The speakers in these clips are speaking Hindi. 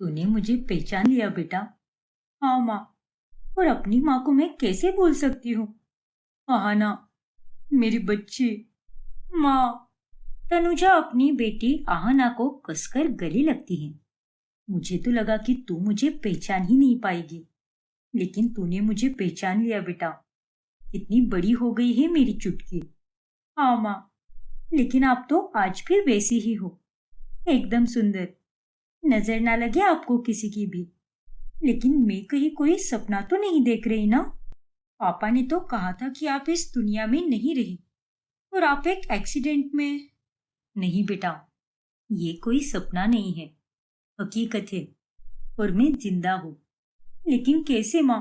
तूने मुझे पहचान लिया बेटा। हाँ माँ। और अपनी माँ को मैं कैसे भूल सकती हूँ। आहाना, मेरी बच्ची। माँ। तनुजा अपनी बेटी आहाना को कसकर गले लगती है। मुझे तो लगा कि तू मुझे पहचान ही नहीं पाएगी, लेकिन तूने मुझे पहचान लिया बेटा। कितनी बड़ी हो गई है मेरी चुटकी। हाँ माँ, लेकिन आप तो आज भी वैसी ही हो, एकदम सुंदर। नजर ना लगे आपको किसी की भी। लेकिन मैं कहीं कोई सपना तो नहीं देख रही ना। पापा ने तो कहा था कि आप इस दुनिया में नहीं रही और आप एक एक्सीडेंट में। नहीं बेटा, ये कोई सपना नहीं है, हकीकत है। और मैं जिंदा हूँ। लेकिन कैसे माँ?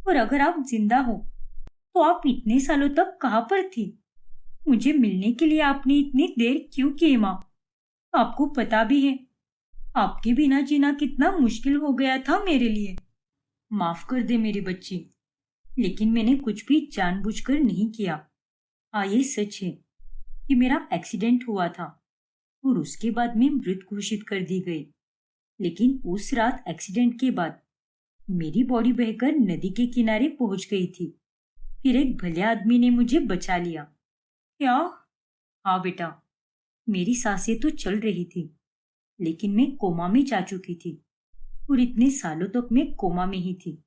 और अगर आप जिंदा हो तो आप इतने सालों तक कहाँ पर थी? मुझे मिलने के लिए आपने इतनी देर क्यों की माँ? आपको पता भी है, आपके बिना जीना कितना मुश्किल हो गया था मेरे लिए। माफ कर दे मेरी बच्ची, लेकिन मैंने कुछ भी जानबूझकर नहीं किया। हाँ, ये सच है कि मेरा एक्सीडेंट हुआ था और उसके बाद मैं मृत घोषित कर दी गई। लेकिन उस रात एक्सीडेंट के बाद मेरी बॉडी बहकर नदी के किनारे पहुंच गई थी। फिर एक भले आदमी ने मुझे बचा लिया। क्या? हाँ बेटा, मेरी सांसें तो चल रही थी, लेकिन मैं कोमा में जा चुकी थी और इतने सालों तक मैं कोमा में ही थी।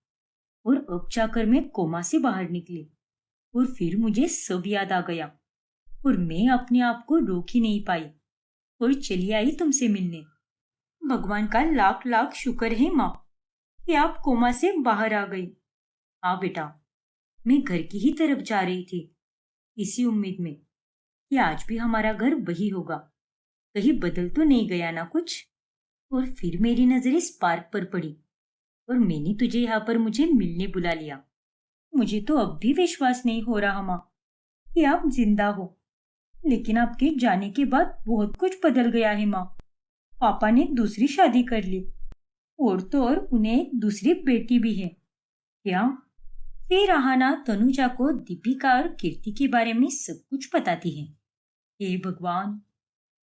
और अब जाकर मैं कोमा से बाहर निकली और फिर मुझे सब याद आ गया और मैं अपने आप को रोक ही नहीं पाई और चली आई तुमसे मिलने। भगवान का लाख लाख शुक्र है माँ कि आप कोमा से बाहर आ गई। हाँ बेटा, मैं घर की ही तरफ जा रही थी, इसी उम्मीद में कि आज भी हमारा घर वही होगा। कहीं बदल तो नहीं गया ना कुछ? और फिर मेरी नजर इस पार्क पर पड़ी और मैंने तुझे यहाँ पर मुझे मिलने बुला लिया। मुझे तो अब भी विश्वास नहीं हो रहा माँ कि आप जिंदा हो। लेकिन आपके जाने के बाद बहुत कुछ बदल गया है माँ। पापा ने दूसरी शादी कर ली और तो और उन्हें एक दूसरी बेटी भी है। क्या? फिर आहाना तनुजा को दीपिका और कीर्ति के बारे में सब कुछ बताती है। हे भगवान,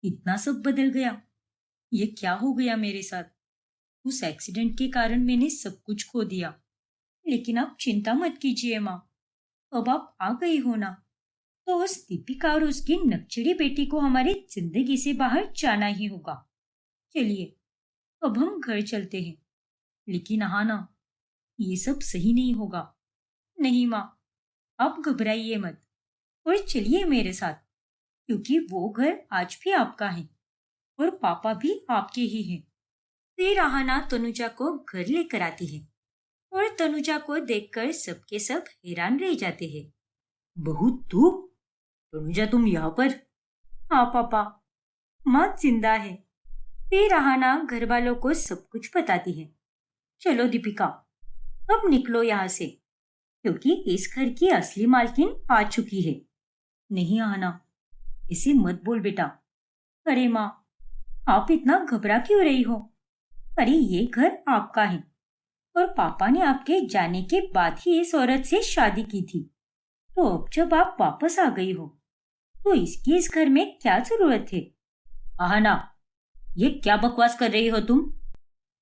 इतना सब बदल गया। ये क्या हो गया मेरे साथ? उस एक्सीडेंट के कारण मैंने सब कुछ खो दिया। लेकिन आप चिंता मत कीजिए माँ, अब आप आ गई हो ना, तो उस दीपिका और उसकी नक्चड़ी बेटी को हमारी जिंदगी से बाहर जाना ही होगा। चलिए, अब हम घर चलते हैं। लेकिन हाँ ना, ये सब सही नहीं होगा। नहीं माँ, आप घबराइए मत और चलिए मेरे साथ, क्योंकि वो घर आज भी आपका है और पापा भी आपके ही हैं। फिर आहाना तनुजा को घर लेकर आती है और तनुजा को देखकर सबके सब हैरान रह जाते हैं। बहू तू? तनुजा तुम यहाँ पर? हाँ पापा, माँ जिंदा है। फिर आहाना घर वालों को सब कुछ बताती है। चलो दीपिका, अब निकलो यहाँ से, क्योंकि इस घर की असली मालकिन आ चुकी है। नहीं आहाना, इसे मत बोल बेटा। अरे माँ, आप इतना घबरा क्यों रही हो? अरे ये घर आपका है और पापा ने आपके जाने के बाद ही इस औरत से शादी की थी। तो अब जब आप वापस आ गई हो तो इसकी इस घर में क्या जरूरत है? आहना, ये क्या बकवास कर रही हो तुम?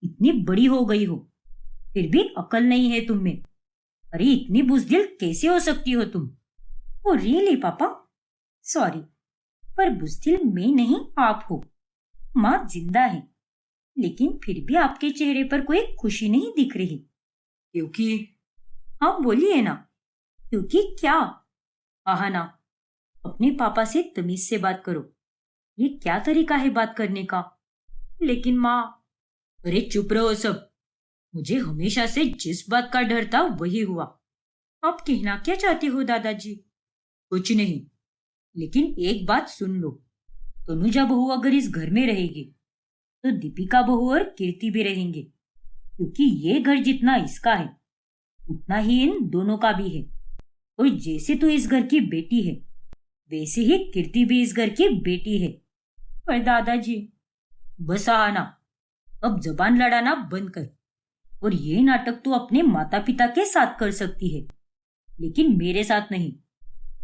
इतनी बड़ी हो गई हो, फिर भी अकल नहीं है तुम में। अरे इतनी बुजदिल कैसे हो सकती हो तुम? ओ रियली पापा, सॉरी, पर बुजदिल मैं नहीं आप हो। माँ जिंदा है, लेकिन फिर भी आपके चेहरे पर कोई खुशी नहीं दिख रही। क्योंकि? हाँ बोलिए ना, क्योंकि क्या? आहना, अपने पापा से तमीज से बात करो। ये क्या तरीका है बात करने का? लेकिन माँ। अरे चुप रहो सब। मुझे हमेशा से जिस बात का डर था वही हुआ। आप कहना क्या चाहते हो दादाजी? कुछ नहीं, लेकिन एक बात सुन लो। तनुजा बहू अगर इस घर में रहेगी तो दीपिका बहू और कीर्ति भी रहेंगे, क्योंकि ये घर जितना इसका है उतना ही इन दोनों का भी है। और जैसे तू इस घर की बेटी है, वैसे ही कीर्ति भी इस घर की बेटी है। पर दादाजी। बस आना, अब जबान लड़ाना बंद कर। और ये नाटक तू अपने माता पिता के साथ कर सकती है, लेकिन मेरे साथ नहीं।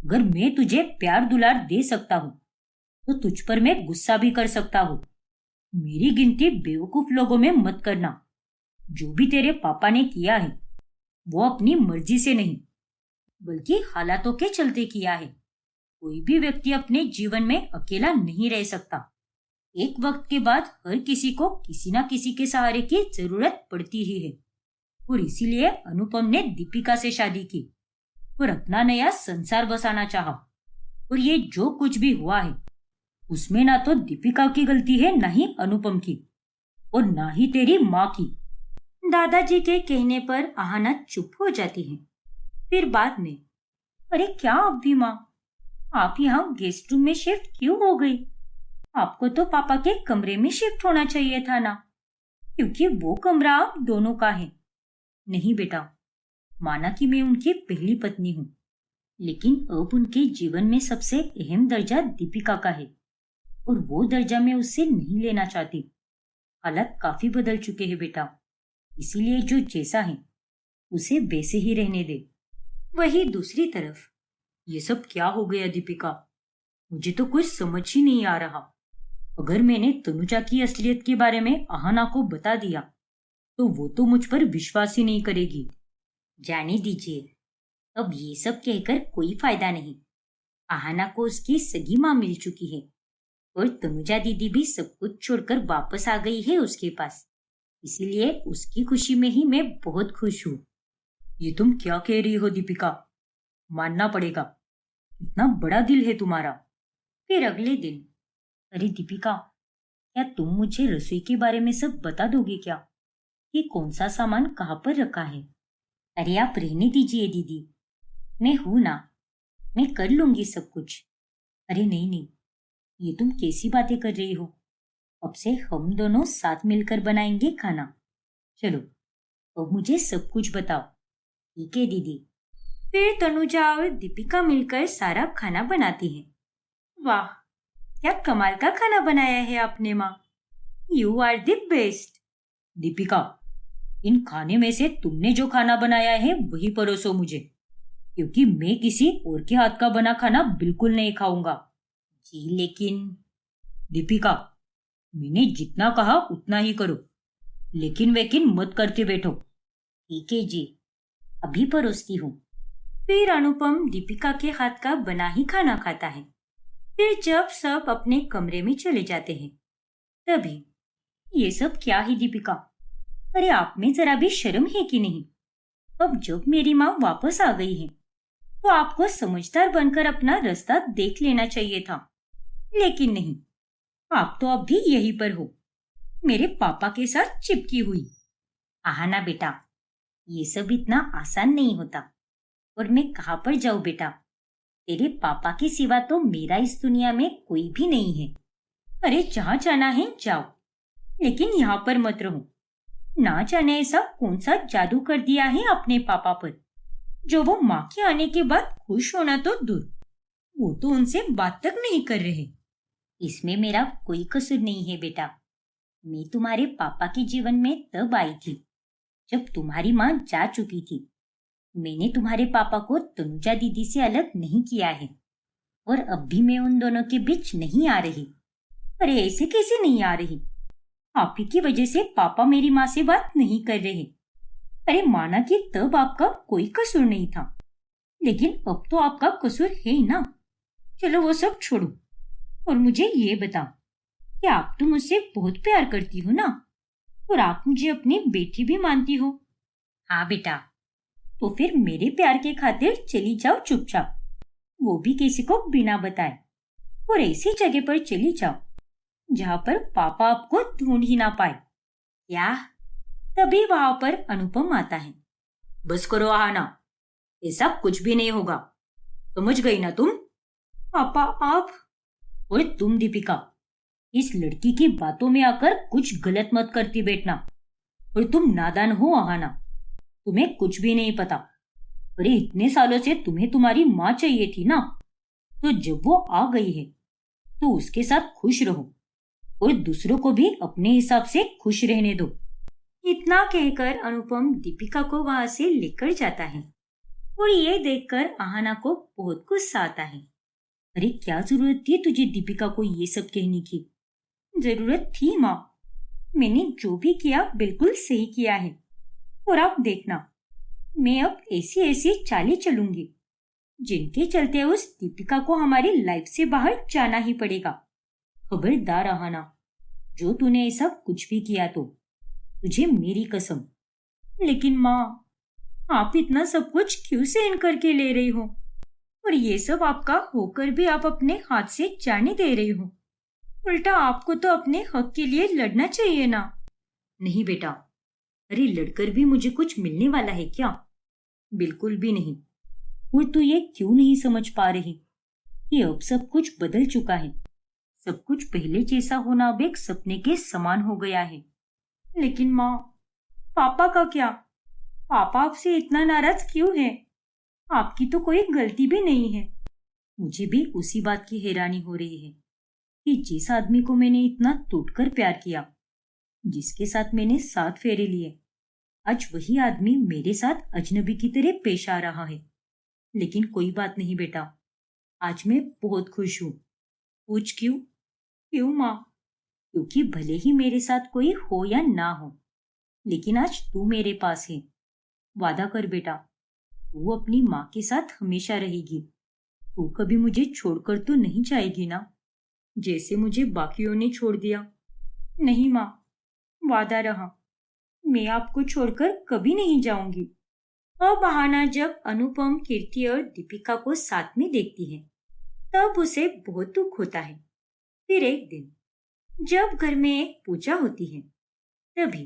अगर मैं तुझे प्यार दुलार दे सकता हूँ तो तुझ पर मैं गुस्सा भी कर सकता हूँ। मेरी गिनती बेवकूफ लोगों में मत करना। जो भी तेरे पापा ने किया है वो अपनी मर्जी से नहीं बल्कि हालातों के चलते किया है। कोई भी व्यक्ति अपने जीवन में अकेला नहीं रह सकता। एक वक्त के बाद हर किसी को किसी ना किसी के सहारे की जरूरत पड़ती ही है। और इसीलिए अनुपम ने दीपिका से शादी की और अपना नया संसार बसाना चाहा। और ये जो कुछ भी हुआ है उसमें ना तो दीपिका की गलती है ना ही अनुपम की और ना ही तेरी माँ की। दादाजी के कहने पर आहाना चुप हो जाती है। फिर बाद में, अरे क्या अब भी माँ, आप यहाँ गेस्ट रूम में शिफ्ट क्यों हो गई? आपको तो पापा के कमरे में शिफ्ट होना चाहिए था ना, क्योंकि वो कमरा आप दोनों का है। नहीं बेटा, माना कि मैं उनकी पहली पत्नी हूँ, लेकिन अब उनके जीवन में सबसे अहम दर्जा दीपिका का है और वो दर्जा मैं उससे नहीं लेना चाहती। हालात काफी बदल चुके हैं बेटा, इसीलिए जो जैसा है उसे वैसे ही रहने दे। वही दूसरी तरफ, ये सब क्या हो गया दीपिका? मुझे तो कुछ समझ ही नहीं आ रहा। अगर मैंने तनुजा की असलियत के बारे में आहाना को बता दिया तो वो तो मुझ पर विश्वास ही नहीं करेगी। जाने दीजिए, अब ये सब कहकर कोई फायदा नहीं। आहाना को उसकी सगी माँ मिल चुकी है और तनुजा दीदी भी सब कुछ छोड़कर वापस आ गई है उसके पास। इसीलिए उसकी खुशी में ही मैं बहुत खुश हूँ। ये तुम क्या कह रही हो दीपिका? मानना पड़ेगा, इतना बड़ा दिल है तुम्हारा। फिर अगले दिन, अरे दीपिका, क्या तुम मुझे रसोई के बारे में सब बता दोगे क्या? कि कौन सा सामान कहाँ पर रखा है? अरे आप रहने दीजिए दीदी, मैं हूं ना, मैं कर लूंगी सब कुछ। अरे नहीं नहीं, ये तुम कैसी बातें कर रही हो? अब से हम दोनों साथ मिलकर बनाएंगे खाना। चलो अब मुझे सब कुछ बताओ। ठीक है दीदी। फिर तनुजा और दीपिका मिलकर सारा खाना बनाती हैं। वाह, क्या कमाल का खाना बनाया है आपने माँ। You are the best. Deepika, इन खाने में से तुमने जो खाना बनाया है वही परोसो मुझे, क्योंकि मैं किसी और के हाथ का बना खाना बिल्कुल नहीं खाऊंगा। जी लेकिन दीपिका, मैंने जितना कहा उतना ही करो, लेकिन वेकिन मत करके बैठो। ठीक है जी, अभी परोसती हूँ। फिर अनुपम दीपिका के हाथ का बना ही खाना खाता है। फिर जब सब अपने कमरे में चले जाते हैं तभी, ये सब क्या है दीपिका? अरे आप में जरा भी शर्म है कि नहीं? अब जब मेरी माँ वापस आ गई है तो आपको समझदार बनकर अपना रास्ता देख लेना चाहिए था, लेकिन नहीं, आप तो अब भी यहीं पर हो, मेरे पापा के साथ चिपकी हुई। आहाना बेटा, ये सब इतना आसान नहीं होता। और मैं कहाँ पर जाऊँ बेटा? तेरे पापा के सिवा तो मेरा इस दुनिया में कोई भी नहीं है। अरे जहाँ जाना है जाओ, लेकिन यहाँ पर मत रहो। ना जाने ऐसा कौन सा जादू कर दिया है अपने पापा पर, जो वो माँ के आने के बाद खुश होना तो दूर, वो तो उनसे बात तक नहीं कर रहे। इसमें मेरा कोई कसूर नहीं है बेटा। मैं तुम्हारे पापा के जीवन में तब आई थी जब तुम्हारी माँ जा चुकी थी। मैंने तुम्हारे पापा को तनुजा दीदी से अलग नहीं किया है और अब भी मैं उन दोनों के बीच नहीं आ रही। अरे ऐसे कैसे नहीं आ रही? आप ही की वजह से पापा मेरी माँ से बात नहीं कर रहे। अरे माना कि तब आपका कोई कसूर नहीं था, लेकिन अब तो आपका कसूर है ना। चलो वो सब छोड़ो और मुझे ये बताओ कि आप तो मुझसे बहुत प्यार करती हो ना, और आप मुझे अपनी बेटी भी मानती हो। हाँ बेटा, तो फिर मेरे प्यार के खातिर चली जाओ चुपचाप, वो भी किसी को बिना बताए, और ऐसी जगह पर चली जाओ जहाँ पर पापा आपको ढूंढ ही ना पाए। क्या? तभी वहां पर अनुपम आता है। बस करो आहाना, ऐसा कुछ भी नहीं होगा, समझ गई ना तुम? पापा आप? और तुम दीपिका, इस लड़की की बातों में आकर कुछ गलत मत करती बैठना। और तुम नादान हो आहाना, तुम्हें कुछ भी नहीं पता। अरे इतने सालों से तुम्हें तुम्हारी माँ चाहिए थी ना, तो जब वो आ गई है तो उसके साथ खुश रहो और दूसरों को भी अपने हिसाब से खुश रहने दो। इतना कहकर अनुपम दीपिका को वहां से लेकर जाता है और ये देखकर आहाना को बहुत गुस्सा आता है। अरे क्या जरूरत थी तुझे दीपिका को ये सब कहने की? जरूरत थी माँ। मैंने जो भी किया बिल्कुल सही किया है। और आप देखना, मैं अब ऐसी ऐसी चालें चलूंगी जिनके चलते उस दीपिका को हमारी लाइफ से बाहर जाना ही पड़ेगा। खबरदार आहाना, जो तूने ऐसा कुछ भी किया तो तुझे मेरी कसम। लेकिन माँ, आप इतना सब कुछ क्यों सहन करके ले रही हो? और ये सब आपका होकर भी आप अपने हाथ से जाने दे रही हो। उल्टा आपको तो अपने हक के लिए लड़ना चाहिए ना। नहीं बेटा, अरे लड़कर भी मुझे कुछ मिलने वाला है क्या? बिल्कुल भी नहीं। और तू ये क्यों नहीं समझ पा रही कि अब सब कुछ बदल चुका है। सब कुछ पहले जैसा होना अब एक सपने के समान हो गया है। लेकिन माँ, पापा का क्या? पापा आपसे इतना नाराज क्यों है? आपकी तो कोई गलती भी नहीं है। मुझे भी उसी बात की हैरानी हो रही है कि जिस आदमी को मैंने इतना टूटकर प्यार किया, जिसके साथ मैंने 7 फेरे लिए, आज वही आदमी मेरे साथ अजनबी की तरह पेश आ रहा है। लेकिन कोई बात नहीं बेटा, आज मैं बहुत खुश हूँ। पूछ क्यों? क्यों माँ? क्योंकि भले ही मेरे साथ कोई हो या ना हो, लेकिन आज तू मेरे पास है। वादा कर बेटा, तू अपनी माँ के साथ हमेशा रहेगी। तू कभी मुझे छोड़कर तो नहीं जाएगी ना, जैसे मुझे बाकियों ने छोड़ दिया? नहीं माँ, वादा रहा, मैं आपको छोड़कर कभी नहीं जाऊंगी। अब बहाना जब अनुपम, कीर्ति और दीपिका को साथ में देखती है तब उसे बहुत दुख होता है। फिर एक दिन जब घर में एक पूजा होती है तभी,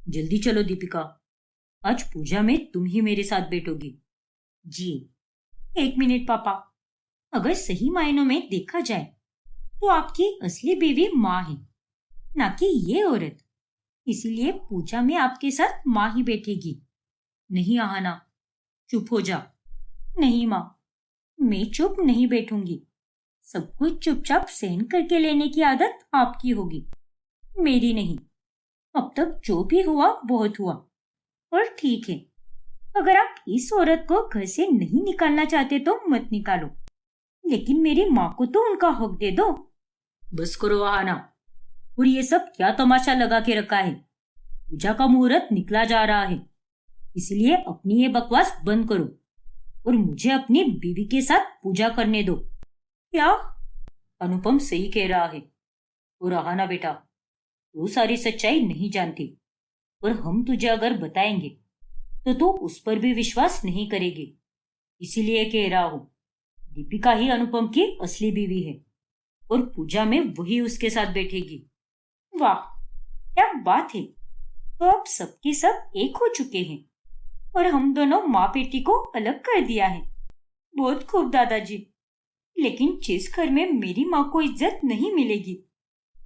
जल्दी चलो दीपिका, आज पूजा में तुम ही मेरे साथ बैठोगी। जी। 1 मिनट पापा, अगर सही मायनों में देखा जाए तो आपकी असली बीवी माँ है, ना कि ये औरत। इसीलिए पूजा में आपके साथ माँ ही बैठेगी। नहीं आहाना, चुप हो जा। नहीं माँ, मैं चुप नहीं बैठूंगी। सब कुछ चुपचाप सहन करके लेने की आदत आपकी होगी, मेरी नहीं। अब तक जो भी हुआ बहुत हुआ। और ठीक है, अगर आप इस औरत को घर से नहीं निकालना चाहते तो मत निकालो, लेकिन मेरी माँ को तो उनका हक दे दो। बस करो आहाना, और ये सब क्या तमाशा लगा के रखा है? पूजा का मुहूर्त निकला जा रहा है, इसलिए अपनी ये बकवास बंद करो और मुझे अपनी बीवी के साथ पूजा करने दो। क्या? अनुपम सही कह रहा है। और आहाना बेटा, तू सारी सच्चाई नहीं जानती, और हम तुझे अगर बताएंगे तो तू उस पर भी विश्वास नहीं करेगी। इसीलिए कह रहा हूं, दीपिका ही अनुपम की असली बीवी है और पूजा में वही उसके साथ बैठेगी। वाह, क्या बात है! तो अब सबके सब एक हो चुके हैं और हम दोनों माँ बेटी को अलग कर दिया है। बहुत खूब दादाजी। लेकिन जिस घर में मेरी माँ को इज्जत नहीं मिलेगी,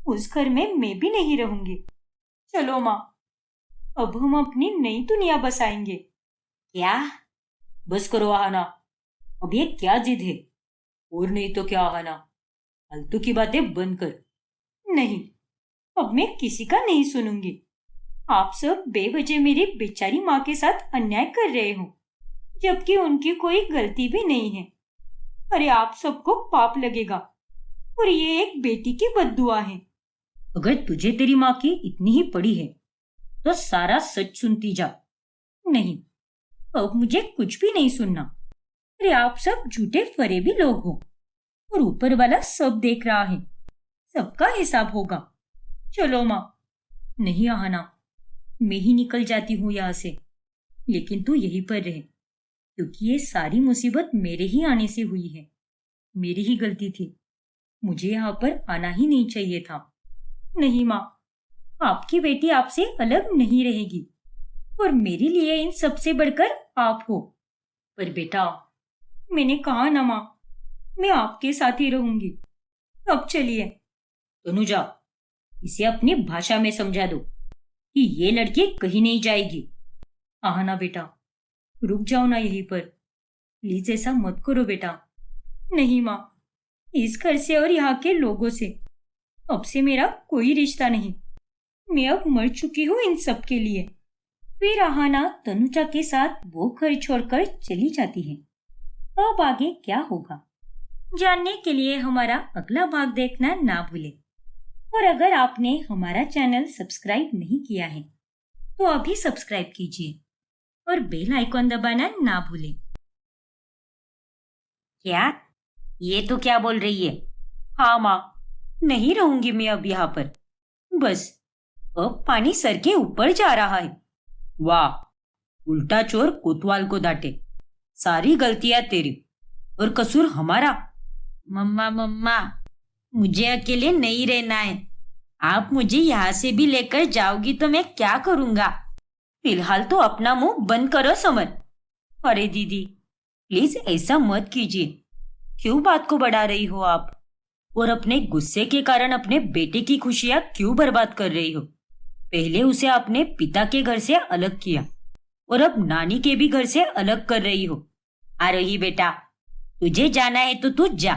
उस घर में मैं भी नहीं रहूंगी। चलो माँ, अब हम अपनी नई दुनिया बसाएंगे। क्या? बस करो आहाना, अब ये क्या जिद है? और नहीं तो क्या आहाना, फालतू की बातें बंद कर। नहीं, अब मैं किसी का नहीं सुनूंगी। आप सब बेवजह मेरी बेचारी माँ के साथ अन्याय कर रहे हो, जबकि उनकी कोई गलती भी नहीं है। अरे आप सबको पाप लगेगा, और ये एक बेटी की बद्दुआ है। अगर तुझे तेरी माँ की इतनी ही पड़ी है तो सारा सच सुनती जा। नहीं, अब मुझे कुछ भी नहीं सुनना। अरे आप सब झूठे फरेबी लोग हो, और ऊपर वाला सब देख रहा है। सबका हिसाब होगा। चलो माँ। नहीं आहाना, मैं ही निकल जाती हूँ यहाँ से, लेकिन तू यहीं पर रहे, क्योंकि ये सारी मुसीबत मेरे ही आने से हुई है। मेरी ही गलती थी, मुझे यहाँ पर आना ही नहीं चाहिए था। नहीं माँ, आपकी बेटी आपसे अलग नहीं रहेगी, और मेरे लिए इन सबसे बढ़कर आप हो। पर बेटा, मैंने कहा ना माँ, मैं आपके साथ ही रहूंगी। अब चलिए। तनुजा, इसे अपनी भाषा में समझा दो कि ये लड़की कहीं नहीं जाएगी। आहाना बेटा, रुक जाओ ना यहीं पर। प्लीज ऐसा मत करो बेटा। नहीं माँ, इस घर से और यहाँ के लोगों से अब से मेरा कोई रिश्ता नहीं। मैं अब मर चुकी हूँ इन सब के लिए। फिर आहाना तनुजा के साथ वो घर छोड़कर चली जाती है। अब आगे क्या होगा जानने के लिए हमारा अगला भाग देखना ना भूलें। और अगर आपने हमारा चैनल सब्सक्राइब नहीं किया है तो अभी सब्सक्राइब कीजिए और बेल आइकॉन दबाना ना भूलें। क्या? ये तो क्या बोल रही है? हाँ माँ, नहीं रहूंगी मैं अब यहाँ पर। बस अब पानी सर के ऊपर जा रहा है। वाह, उल्टा चोर कोतवाल को डांटे। सारी गलतियां तेरी और कसूर हमारा। मम्मा मम्मा, मुझे अकेले नहीं रहना है। आप मुझे यहाँ से भी लेकर जाओगी तो मैं क्या करूंगा? फिलहाल तो अपना मुंह बंद करो समर। अरे दीदी, प्लीज ऐसा मत कीजिए। क्यों बात को बढ़ा रही हो आप? और अपने गुस्से के कारण अपने बेटे की खुशियां क्यों बर्बाद कर रही हो? पहले उसे अपने पिता के घर से अलग किया और अब नानी के भी घर से अलग कर रही हो। आरोही बेटा, तुझे जाना है तो तू जा,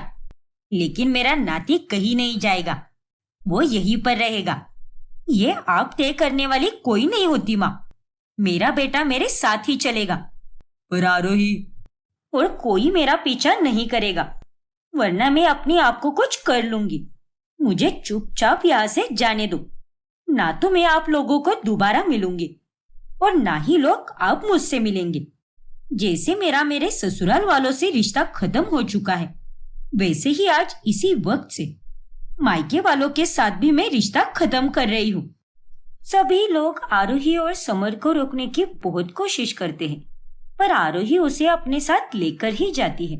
लेकिन मेरा नाती कहीं नहीं जाएगा। वो यहीं पर रहेगा। ये आप तय करने वाली कोई नहीं होती माँ। मेरा बेटा मेरे साथ ही चलेगा। पर आरोही, और कोई मेरा पीछा नहीं करेगा, वरना मैं अपने आप को कुछ कर लूंगी। मुझे चुपचाप यहाँ से जाने दो। ना तो मैं आप लोगों को दोबारा मिलूंगी और ना ही लोग आप मुझसे मिलेंगे। जैसे मेरे ससुराल वालों से रिश्ता खत्म हो चुका है, वैसे ही आज इसी वक्त से मायके वालों के साथ भी मैं रिश्ता खत्म कर रही हूँ। सभी लोग आरोही और समर को रोकने की बहुत कोशिश करते हैं, पर आरोही उसे अपने साथ लेकर ही जाती है।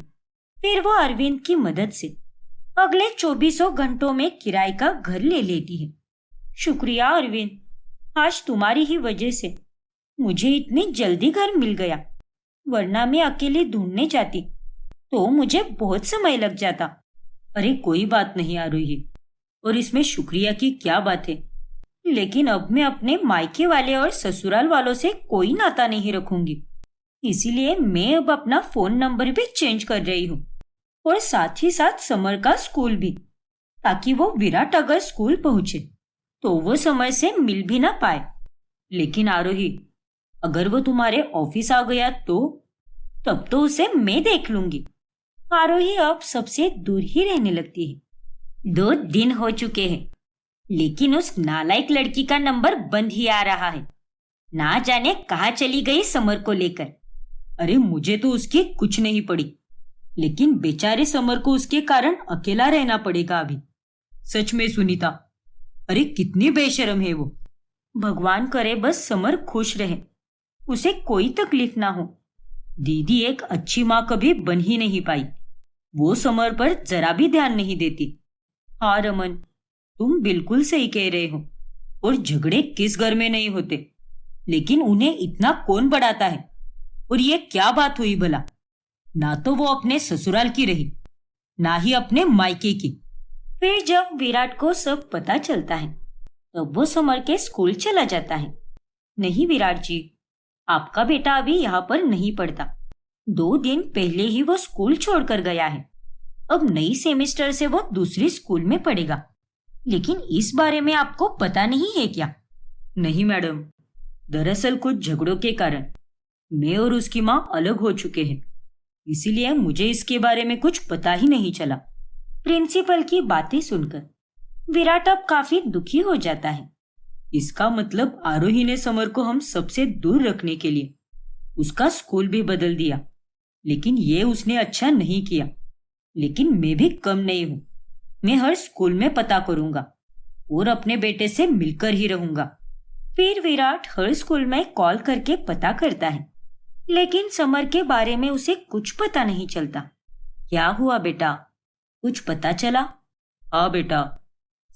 फिर वो अरविंद की मदद से अगले 24 घंटों में किराए का घर ले लेती है। शुक्रिया अरविंद, आज तुम्हारी ही वजह से मुझे इतनी जल्दी घर मिल गया, वरना मैं अकेले ढूंढने जाती तो मुझे बहुत समय लग जाता। अरे कोई बात नहीं आरोही, और इसमें शुक्रिया की क्या बात है। लेकिन अब मैं अपने मायके वाले और ससुराल वालों से कोई नाता नहीं रखूंगी, इसीलिए मैं अब अपना फोन नंबर भी चेंज कर रही हूँ और साथ ही साथ समर का स्कूल भी, ताकि वो विराट अगर स्कूल पहुंचे तो वो समय से मिल भी ना पाए। लेकिन आरोही, अगर वो तुम्हारे ऑफिस आ गया तो तब तो उसे मैं देख लूंगी। आरोही अब सबसे दूर ही रहने लगती है। 2 दिन हो चुके हैं, लेकिन उस नालायक लड़की का नंबर बंद ही आ रहा है। ना जाने कहाँ चली गई समर को लेकर। अरे मुझे तो उसकी कुछ नहीं पड़ी, लेकिन बेचारे समर को उसके कारण अकेला रहना पड़ेगा अभी। सच में सुनीता, अरे कितनी बेशर्म है वो। भगवान करे बस समर खुश रहे, उसे कोई तकलीफ ना हो। दीदी एक अच्छी माँ कभी बन ही नहीं पाई। वो समर पर जरा भी ध्यान नहीं देती। हाँ रमन, तुम बिल्कुल सही कह रहे हो। और झगड़े किस घर में नहीं होते, लेकिन उन्हें इतना कौन बढ़ाता है। और ये क्या बात हुई भला? ना तो वो अपने ससुराल की रही, ना ही अपने मायके की। फिर जब विराट को सब पता चलता है तब वो समर के स्कूल चला जाता है। नहीं विराट जी, आपका बेटा अभी यहाँ पर नहीं पढ़ता। 2 दिन पहले ही वो स्कूल छोड़कर गया है। अब नई सेमेस्टर से वो दूसरी स्कूल में पढ़ेगा। लेकिन इस बारे में आपको पता नहीं है क्या? नहीं मैडम, दरअसल कुछ झगड़ों के कारण मैं और उसकी माँ अलग हो चुके हैं, इसीलिए मुझे इसके बारे में कुछ पता ही नहीं चला। प्रिंसिपल की बातें सुनकर विराट अब काफी दुखी हो जाता है। इसका मतलब आरोही ने समर को हम सबसे दूर रखने के लिए उसका स्कूल भी बदल दिया। लेकिन ये उसने अच्छा नहीं किया। लेकिन मैं भी कम नहीं हूं। मैं हर स्कूल में पता करूंगा और अपने बेटे से मिलकर ही रहूंगा। फिर विराट हर स्कूल में कॉल करके पता करता है, लेकिन समर के बारे में उसे कुछ पता नहीं चलता। क्या हुआ बेटा, कुछ पता चला? हाँ बेटा,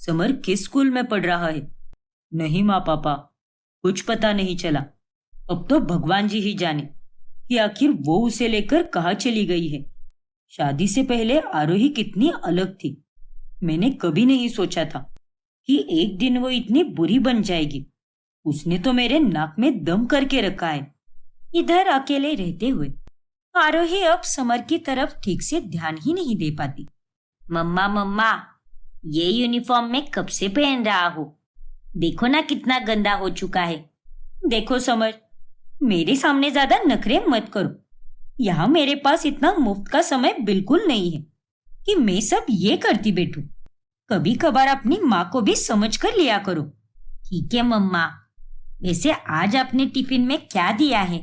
समर किस स्कूल में पढ़ रहा है? नहीं माँ पापा, कुछ पता नहीं चला। अब तो भगवान जी ही जाने कि आखिर वो उसे लेकर कहाँ चली गई है। शादी से पहले आरोही कितनी अलग थी। मैंने कभी नहीं सोचा था कि एक दिन वो इतनी बुरी बन जाएगी। उसने तो मेरे नाक में दम करके रखा है। इधर अकेले रहते हुए आरोही अब समर की तरफ ठीक से ध्यान ही नहीं दे पाती। मम्मा मम्मा, ये यूनिफॉर्म मैं कब से पहन रहा हूँ। देखो ना कितना गंदा हो चुका है। देखो समर, मेरे सामने ज्यादा नखरे मत करो। यहाँ मेरे पास इतना मुफ्त का समय बिल्कुल नहीं है कि मैं सब ये करती बैठूं। कभी कभार अपनी माँ को भी समझ कर लिया करो। ठीक है मम्मा। वैसे आज आपने टिफिन में क्या दिया है?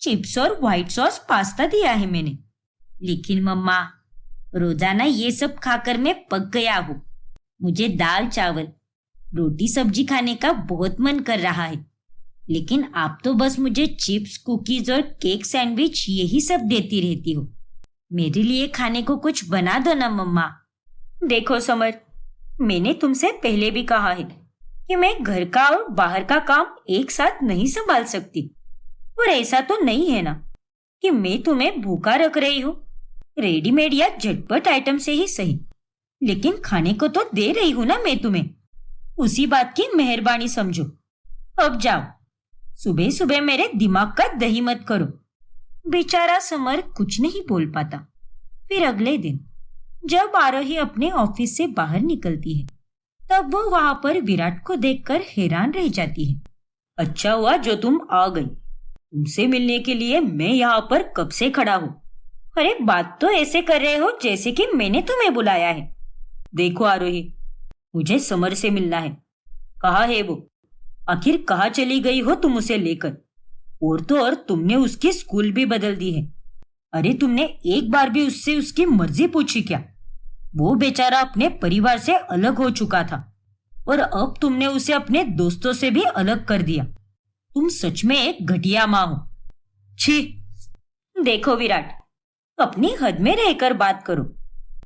चिप्स और व्हाइट सॉस पास्ता दिया है मैंने। लेकिन मम्मा, रोजाना ये सब खाकर मैं पक गया हूँ। मुझे दाल चावल रोटी सब्जी खाने का बहुत मन कर रहा है, लेकिन आप तो बस मुझे चिप्स कुकीज और केक सैंडविच यही सब देती रहती हो। मेरे लिए खाने को कुछ बना दो ना मम्मा। देखो समर, मैंने तुमसे पहले भी कहा है कि मैं घर का और बाहर का काम एक साथ नहीं संभाल सकती। और ऐसा तो नहीं है ना कि मैं तुम्हें भूखा रख रही हूँ, रेडीमेड या झटपट आइटम से ही सही, लेकिन खाने को तो दे रही हूँ ना मैं तुम्हें। उसी बात की मेहरबानी समझो। अब जाओ, सुबह सुबह मेरे दिमाग का दही मत करो। बेचारा समर कुछ नहीं बोल पाता। फिर अगले दिन जब आरोही अपने ऑफिस से बाहर निकलती है, तब वो वहां पर विराट को देखकर हैरान रह जाती है। अच्छा हुआ जो तुम आ गई। तुमसे मिलने के लिए मैं यहाँ पर कब से खड़ा हूँ। अरे बात तो ऐसे कर रहे हो जैसे कि मैंने तुम्हें बुलाया है। देखो आरोही, मुझे समर से मिलना है। कहाँ है वो? आखिर कहाँ चली गई हो तुम उसे लेकर? और तो और तुमने उसकी स्कूल भी बदल दी है। अरे तुमने एक बार भी उससे उसकी मर्जी पूछी क्या? वो बेचारा अपने परिवार से अलग हो चुका था और अब तुमने उसे अपने दोस्तों से भी अलग कर दिया। तुम सच में एक घटिया माँ हो। छी! देखो विराट, अपनी हद में रहकर बात करो।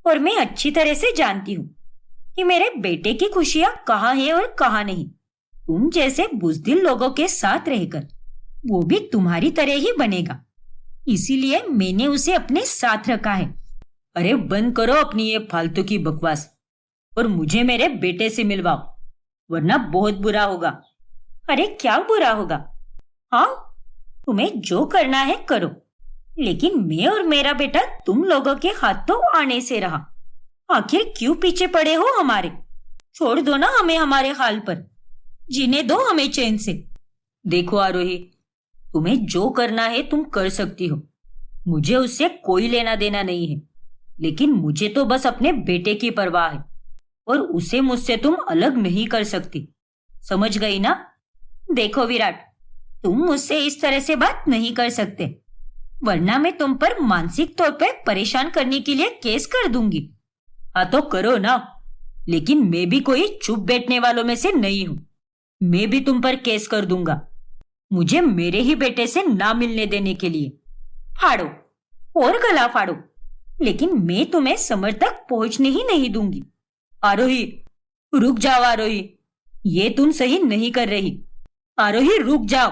और मैं अच्छी तरह से जानती हूँ कि मेरे बेटे की खुशियां कहाँ है और कहाँ नहीं। तुम जैसे बुज़दिल लोगों के साथ रहकर वो भी तुम्हारी तरह ही बनेगा, इसीलिए मैंने उसे अपने साथ रखा है। अरे बंद करो अपनी ये फालतू की बकवास और मुझे मेरे बेटे से मिलवाओ, वरना बहुत बुरा होगा। अरे क्या बुरा होगा? हाँ, तुम्हें जो करना है करो, लेकिन मैं और मेरा बेटा तुम लोगों के हाथों आने से रहा। आखिर क्यों पीछे पड़े हो हमारे? छोड़ दो ना हमें हमारे हाल पर, जीने दो हमें चैन से। देखो आरोही, तुम्हें जो करना है तुम कर सकती हो, मुझे उससे कोई लेना देना नहीं है। लेकिन मुझे तो बस अपने बेटे की परवाह है और उसे मुझसे तुम अलग नहीं कर सकती। समझ गई ना? देखो विराट, तुम मुझसे इस तरह से बात नहीं कर सकते, वरना मैं तुम पर मानसिक तौर पर परेशान करने के लिए केस कर दूंगी। हाँ तो करो ना, लेकिन मैं भी कोई चुप बैठने वालों में से नहीं हूं। मैं भी तुम पर केस कर दूंगा, मुझे मेरे ही बेटे से ना मिलने देने के लिए। फाड़ो और गला फाड़ो, लेकिन मैं तुम्हें समर तक पहुंचने ही नहीं दूंगी। आरोही रुक जाओ। आरोही, ये तुम सही नहीं कर रही। आरोही रुक जाओ।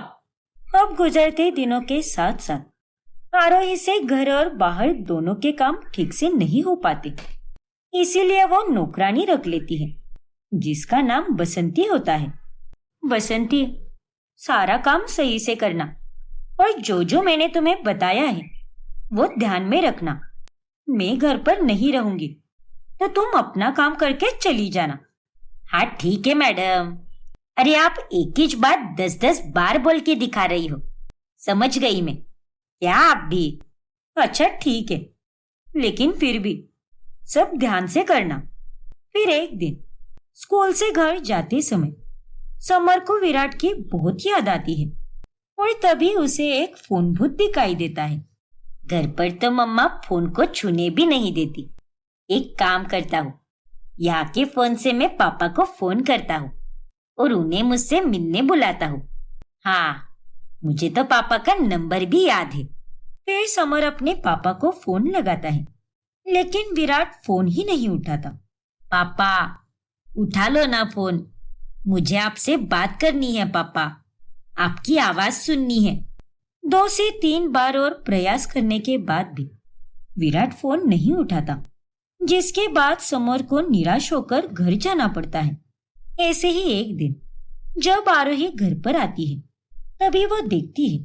अब गुजरते दिनों के साथ साथ आरोही से घर और बाहर दोनों के काम ठीक से नहीं हो पाते, इसीलिए वो नौकरानी रख लेती है जिसका नाम बसंती होता है। बसंती, सारा काम सही से करना और जो जो मैंने तुम्हें बताया है वो ध्यान में रखना। मैं घर पर नहीं रहूंगी तो तुम अपना काम करके चली जाना। हाँ ठीक है मैडम। अरे आप एक ही बात 10-10 बार बोल के दिखा रही हो। समझ गई मैं। क्या आप भी? अच्छा ठीक है, लेकिन फिर भी सब ध्यान से करना। फिर एक दिन स्कूल से घर जाते समय समर को विराट की बहुत याद आती है और तभी उसे एक फोन भूत दिखाई देता है। घर पर तो मम्मा फोन को छूने भी नहीं देती। एक काम करता हूँ, यहाँ के फोन से मैं पापा को फोन करता हूँ और उन्हें मुझसे मिलने बुलाता हूँ। हाँ, मुझे तो पापा का नंबर भी याद है। फिर समर अपने पापा को फोन लगाता है, लेकिन विराट फोन ही नहीं उठाता। पापा उठा लो ना फोन, मुझे आपसे बात करनी है पापा, आपकी आवाज सुननी है। 2 से 3 बार और प्रयास करने के बाद भी विराट फोन नहीं उठाता, जिसके बाद समर को निराश होकर घर जाना पड़ता है। ऐसे ही एक दिन जब आरोही घर पर आती है, तभी वो देखती है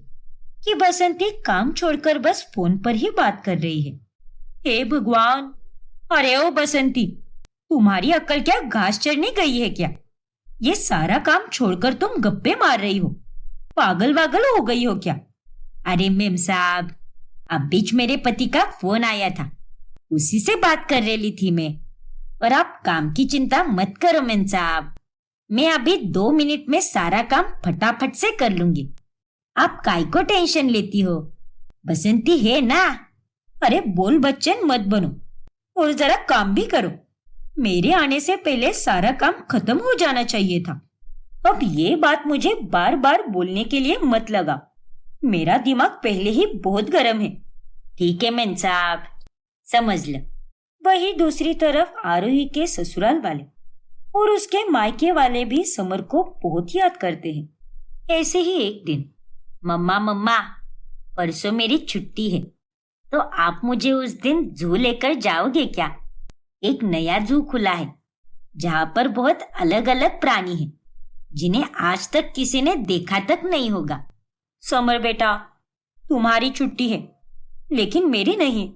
कि बसंती काम छोड़कर बस फोन पर ही बात कर रही है। हे भगवान! अरे ओ बसंती, तुम्हारी अक्ल क्या घास चढ़ने गई है क्या? ये सारा काम छोड़कर तुम गप्पे मार रही हो? पागल वागल हो गई हो क्या? अरे मेम साहब, अब बीच मेरे पति का फोन आया था, उसी से बात कर रही थी मैं। और आप काम की चिंता मत करो मेम साहब, मैं अभी 2 मिनट में सारा काम फटाफट से कर लूंगी। आप काय को टेंशन लेती हो, बसंती है ना। अरे बोल बच्चन मत बनो और जरा काम भी करो। मेरे आने से पहले सारा काम खत्म हो जाना चाहिए था। अब ये बात मुझे बार बार बोलने के लिए मत लगा, मेरा दिमाग पहले ही बहुत गर्म है। ठीक है मेम साहब, समझ लो। वही दूसरी तरफ आरोही के ससुराल वाले और उसके मायके वाले भी समर को बहुत याद करते हैं। ऐसे ही एक दिन, मम्मा मम्मा परसों मेरी छुट्टी है, तो आप मुझे उस दिन जू लेकर जाओगे क्या? एक नया जू खुला है जहां पर बहुत अलग अलग प्राणी हैं, जिन्हें आज तक किसी ने देखा तक नहीं होगा। समर बेटा, तुम्हारी छुट्टी है लेकिन मेरी नहीं,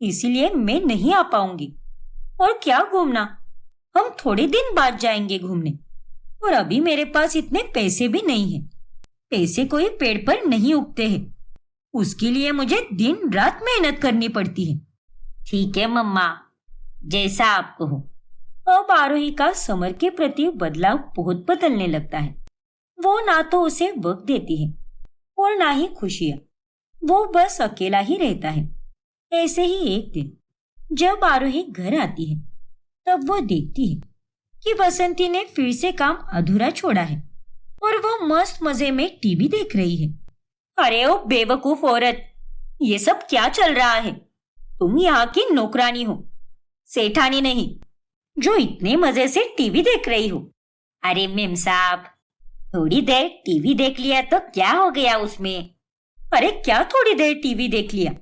इसीलिए मैं नहीं आ पाऊंगी। और क्या घूमना, हम थोड़े दिन बाद जाएंगे घूमने, और अभी मेरे पास इतने पैसे भी नहीं हैं। पैसे कोई पेड़ पर नहीं उगते हैं, उसके लिए मुझे दिन रात मेहनत करनी पड़ती है। ठीक है मम्मा, जैसा आप कहो। अब आरोही का समर के प्रति बदलाव बहुत बदलने लगता है। वो ना तो उसे वक्त देती है और ना ही खुशियां, वो बस अकेला ही रहता है। ऐसे ही एक दिन जब आरोही घर आती है, तब वो देखती है कि बसंती ने फिर से काम अधूरा छोड़ा है और वो मस्त मजे में टीवी देख रही है। अरे ओ बेवकूफ औरत, ये सब क्या चल रहा है? तुम यहाँ की नौकरानी हो, सेठानी नहीं, जो इतने मजे से टीवी देख रही हो। अरे मेम साहब, थोड़ी देर टीवी देख लिया तो क्या हो गया उसमें? अरे क्या थोड़ी देर टीवी देख लिया,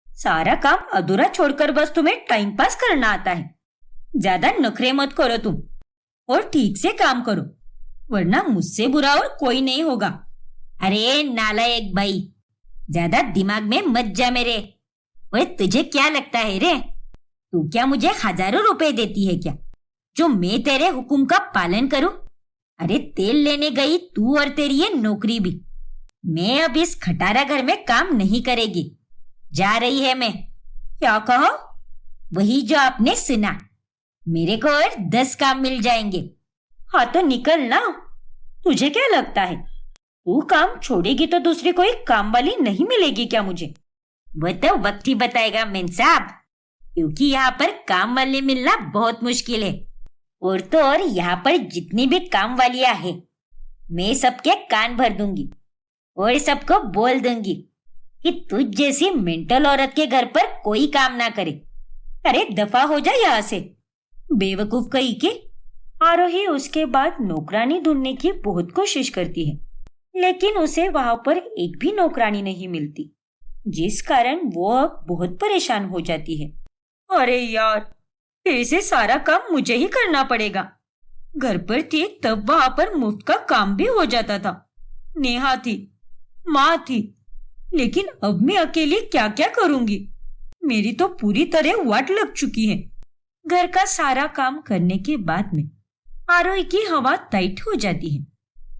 सारा काम अधूरा छोड़कर बस तुम्हें टाइम पास करना आता है। ज्यादा नखरे मत करो तुम, और ठीक से काम करो, वरना मुझसे बुरा और कोई नहीं होगा। अरे नालायक भाई, ज्यादा दिमाग में मत जा मेरे। ओए तुझे क्या लगता है रे, तू क्या मुझे हजारों रुपए देती है क्या, जो मैं तेरे हुक्म का पालन करूं? अरे तेल लेने गई तू और तेरी ये नौकरी भी। मैं अब इस खटारा घर में काम नहीं करेगी, जा रही है मैं। क्या कहो? वही जो आपने सुना, मेरे को और 10 काम मिल जाएंगे। हाँ तो निकल ना, तुझे क्या लगता है तू काम छोड़ेगी तो दूसरी कोई काम वाली नहीं मिलेगी क्या मुझे? वो तो वक्त ही बताएगा मेम साहब, क्योंकि यहाँ पर काम वाले मिलना बहुत मुश्किल है। और तो और यहाँ पर जितनी भी काम वालियां हैं, मैं सबके कान भर दूंगी और सबको बोल दूंगी कि तुझ जैसी मेंटल औरत के घर पर कोई काम ना करे। अरे दफा हो जा यहाँ से, बेवकूफ कहीं के। आरोही उसके बाद नौकरानी ढूंढने की बहुत कोशिश करती है, लेकिन उसे वहां पर एक भी नौकरानी नहीं मिलती, जिस कारण वो अब बहुत परेशान हो जाती है। अरे यार, फिर से सारा काम मुझे ही करना पड़ेगा। घर पर थी तब वहां पर मुफ्त का काम भी हो जाता था, नेहा थी, माँ थी, लेकिन अब मैं अकेली क्या क्या करूंगी? मेरी तो पूरी तरह वाट लग चुकी है। घर का सारा काम करने के बाद में आरोही की हवा टाइट हो जाती है।